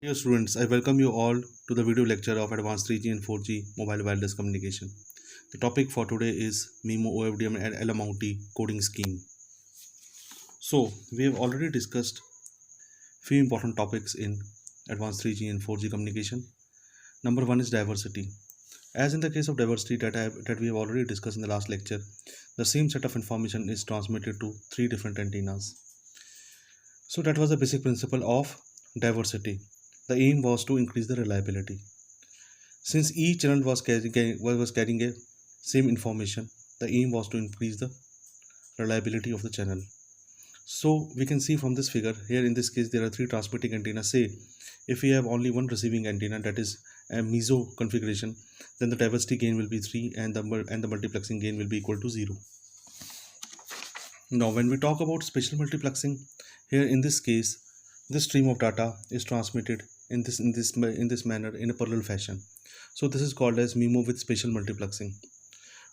Dear students, I welcome you all to the video lecture of Advanced 3G and 4G Mobile Wireless Communication. The topic for today is MIMO OFDM and LMOUT coding scheme. So, we have already discussed few important topics in Advanced 3G and 4G communication. Number one is diversity. As in the case of diversity that we have already discussed in the last lecture, the same set of information is transmitted to three different antennas. So that was the basic principle of diversity. The aim was to increase the reliability. Since each channel was carrying a same information, the aim was to increase the reliability of the channel. So we can see from this figure here, in this case there are three transmitting antennas. Say if we have only one receiving antenna, that is a meso configuration, then the diversity gain will be 3 and the multiplexing gain will be equal to 0. Now when we talk about spatial multiplexing, here in this case this stream of data is transmitted in this manner in a parallel fashion. So this is called as MIMO with spatial multiplexing.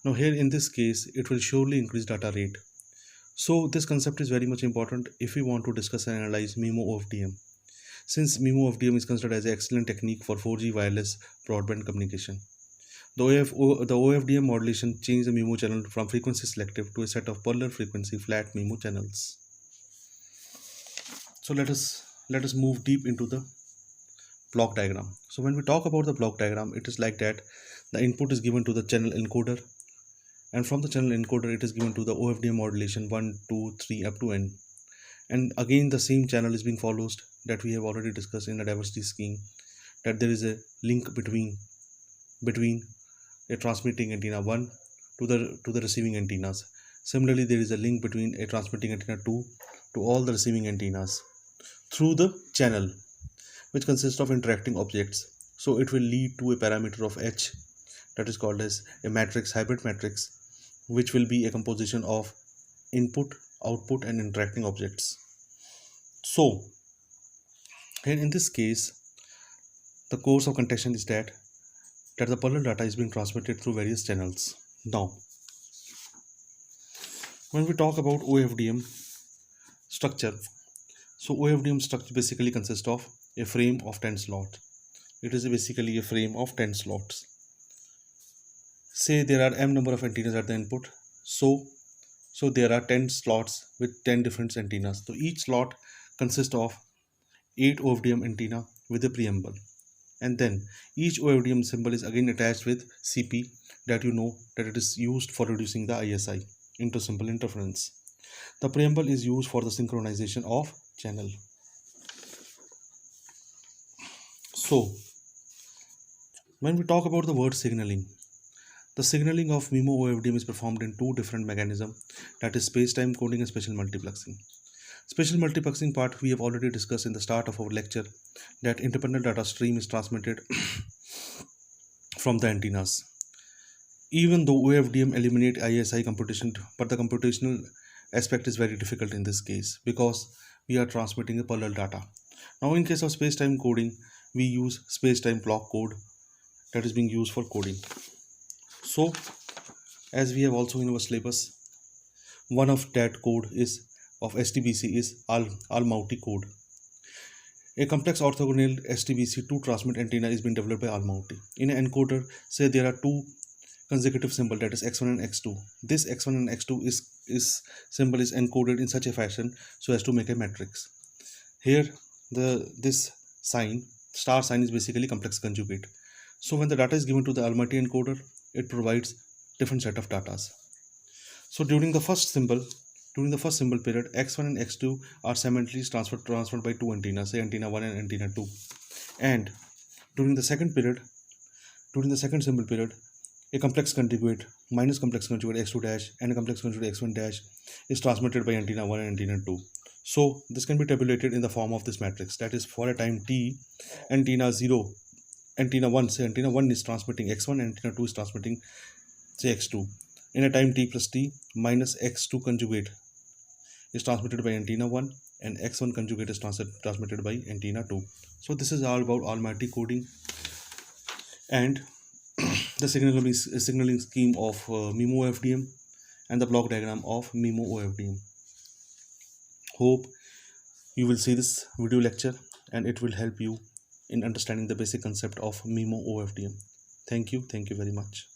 Now here in this case it will surely increase data rate. So this concept is very much important if we want to discuss and analyze MIMO OFDM, since MIMO OFDM is considered as an excellent technique for 4G wireless broadband communication. The OFDM modulation changed the MIMO channel from frequency selective to a set of parallel frequency flat MIMO channels. So let us move deep into the block diagram. So when we talk about the block diagram, it is like that the input is given to the channel encoder, and from the channel encoder it is given to the OFDM modulation 1, 2, 3 up to n. And again the same channel is being followed that we have already discussed in the diversity scheme, that there is a link between a transmitting antenna 1 to the receiving antennas. Similarly, there is a link between a transmitting antenna 2 to all the receiving antennas through the channel, which consists of interacting objects. So it will lead to a parameter of H, that is called as a matrix, hybrid matrix, which will be a composition of input, output and interacting objects. So here in this case the course of contention is that the parallel data is being transmitted through various channels. Now when we talk about OFDM structure, so OFDM structure basically consists of a frame of 10 slots. It is basically a frame of 10 slots. Say there are m number of antennas at the input, so there are 10 slots with 10 different antennas. So each slot consists of 8 OFDM antenna with a preamble, and then each OFDM symbol is again attached with CP, that you know that it is used for reducing the ISI, inter-symbol interference. The preamble is used for the synchronization of channel. So when we talk about the word signaling, the signaling of MIMO OFDM is performed in two different mechanisms, that is space-time coding and spatial multiplexing. Spatial multiplexing part we have already discussed in the start of our lecture, that independent data stream is transmitted from the antennas. Even though OFDM eliminate ISI computation, but the computational aspect is very difficult in this case because we are transmitting a parallel data. Now in case of space-time coding, we use space-time block code that is being used for coding. So as we have also in our syllabus, one of that code is of STBC is LMOUT code. A complex orthogonal STBC2 transmit antenna is being developed by LMOUT. In an encoder, say there are two consecutive symbol, that is x1 and x2. This x1 and x2 is symbol is encoded in such a fashion so as to make a matrix. Here this sign, star sign, is basically complex conjugate. So when the data is given to the LMOUT encoder, it provides different set of datas. So during the first symbol period, x1 and x2 are simultaneously transferred by two antennas, say antenna 1 and antenna 2. And during the second symbol period, a complex conjugate minus complex conjugate x2 dash and a complex conjugate x1 dash is transmitted by antenna 1 and antenna 2. So this can be tabulated in the form of this matrix, that is for a time t, antenna 1 is transmitting x1 and antenna 2 is transmitting say x2. In a time t plus t, minus x2 conjugate is transmitted by antenna 1 and x1 conjugate is transmitted by antenna 2. So this is all about LMOUT coding and the signaling scheme of MIMO OFDM and the block diagram of MIMO OFDM. Hope you will see this video lecture and it will help you in understanding the basic concept of MIMO OFDM. Thank you very much.